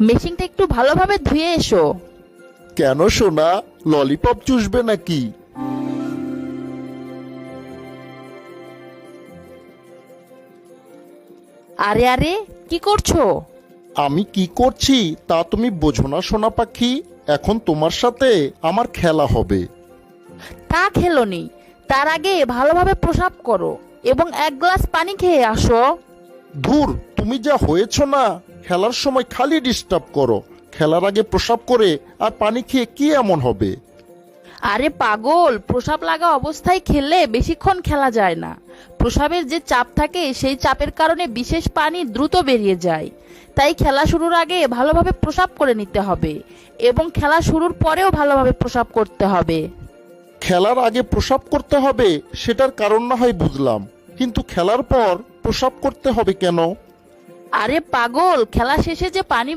মেশিনটা একটু ভালোভাবে ধুয়ে এসো। কেন সোনা, ললিপপ চুষবে নাকি? আরে আরে, কি করছো? আমি কি করছি তা তুমি বোঝো না সোনা পাখি? এখন তোমার সাথে আমার খেলা হবে। তা খেলোনি, তার আগে ভালোভাবে প্রসাব করো এবং এক গ্লাস পানি খেয়ে আসো। ধুর, তুমি যা হয়েছ না, খেলার সময় খালি ডিস্টার্ব করো। খেলার আগে প্রসাব করে আর পানি খেয়ে কি এমন হবে? আরে পাগল, প্রসাব লাগা অবস্থায় খেললে বেশিক্ষণ খেলা যায় না। প্রসাবের যে চাপ থাকে সেই চাপের কারণে বিশেষ পানি দ্রুত বেরিয়ে যায়। তাই খেলা শুরুর আগে ভালোভাবে প্রসাব করে নিতে হবে এবং খেলা শুরুর পরেও ভালোভাবে প্রসাব করতে হবে। খেলার আগে প্রসাব করতে হবে সেটার কারণ না হয় বুঝলাম, কিন্তু খেলার পর প্রসাব করতে হবে কেন? আরে পাগল, খেলা শেষে যে পানি